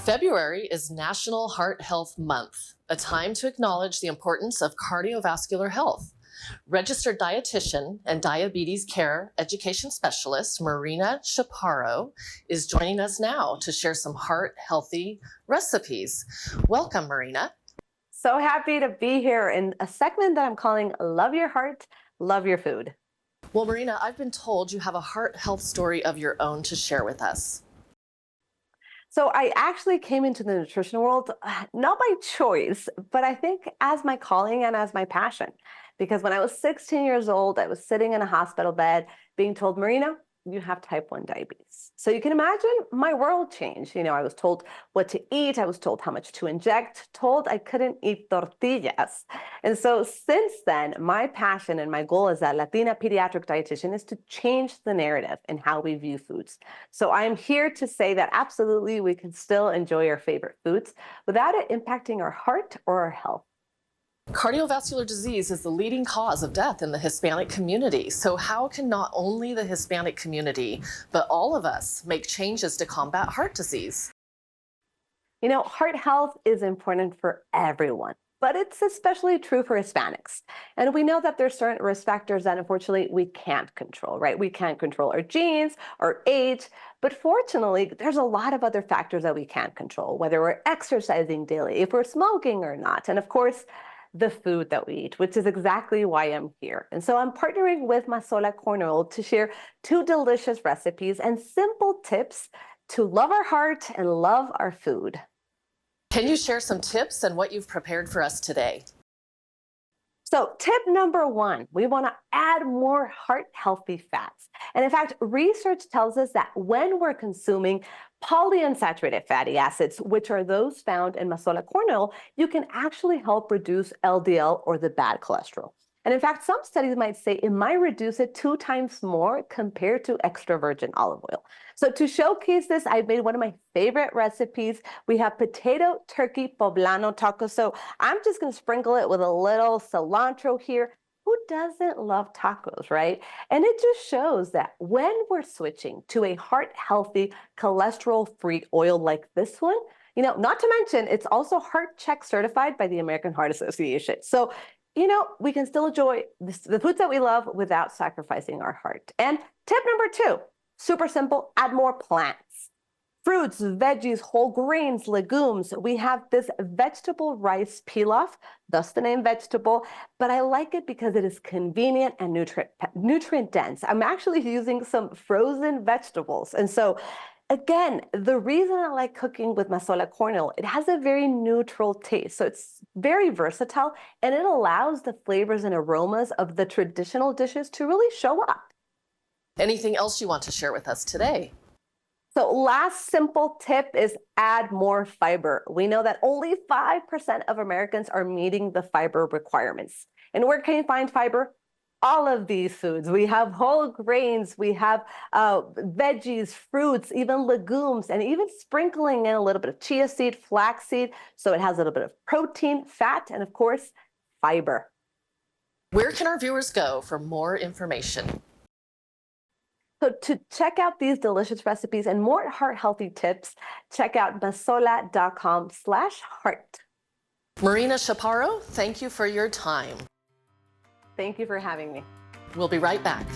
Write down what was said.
February is National Heart Health Month, a time to acknowledge the importance of cardiovascular health. Registered dietitian and diabetes care education specialist Marina Chaparro is joining us now to share some heart-healthy recipes. Welcome, Marina. So happy to be here in a segment that I'm calling Love Your Heart, Love Your Food. Well, Marina, I've been told you have a heart health story of your own to share with us. So I actually came into the nutrition world, not by choice, but I think as my calling and as my passion. Because when I was 16 years old, I was sitting in a hospital bed being told, Marina, you have type 1 diabetes. So you can imagine my world changed. I was told what to eat. I was told how much to inject, told I couldn't eat tortillas. And so since then, my passion and my goal as a Latina pediatric dietitian is to change the narrative in how we view foods. So I'm here to say that absolutely we can still enjoy our favorite foods without it impacting our heart or our health. Cardiovascular disease is the leading cause of death in the Hispanic community. So how can not only the Hispanic community, but all of us make changes to combat heart disease? Heart health is important for everyone, but it's especially true for Hispanics. And we know that there's certain risk factors that unfortunately we can't control, right? We can't control our genes, our age, but fortunately, there's a lot of other factors that we can't control, whether we're exercising daily, if we're smoking or not. And of course, the food that we eat, which is exactly why I'm here. And so I'm partnering with Masola Corn Oil to share 2 delicious recipes and simple tips to love our heart and love our food. Can you share some tips and what you've prepared for us today? So tip number 1, we want to add more heart-healthy fats. And in fact, research tells us that when we're consuming polyunsaturated fatty acids, which are those found in Masola corn oil, you can actually help reduce LDL or the bad cholesterol. And in fact, some studies might say it might reduce it 2 times more compared to extra virgin olive oil. So to showcase this, I made one of my favorite recipes. We have potato turkey poblano tacos. So I'm just going to sprinkle it with a little cilantro here. Who doesn't love tacos, right? And it just shows that when we're switching to a heart-healthy, cholesterol-free oil like this one, not to mention, it's also heart check certified by the American Heart Association. So we can still enjoy the foods that we love without sacrificing our heart. And tip number 2, super simple, add more plants. Fruits, veggies, whole grains, legumes. We have this vegetable rice pilaf, thus the name vegetable, but I like it because it is convenient and nutrient dense. I'm actually using some frozen vegetables. And so again, the reason I like cooking with Masola corn oil, it has a very neutral taste. So it's very versatile and it allows the flavors and aromas of the traditional dishes to really show up. Anything else you want to share with us today? So last simple tip is add more fiber. We know that only 5% of Americans are meeting the fiber requirements. And where can you find fiber? All of these foods. We have whole grains, we have veggies, fruits, even legumes, and even sprinkling in a little bit of chia seed, flax seed, so it has a little bit of protein, fat, and of course, fiber. Where can our viewers go for more information? So to check out these delicious recipes and more heart-healthy tips, check out masola.com/heart. Marina Chaparro, thank you for your time. Thank you for having me. We'll be right back.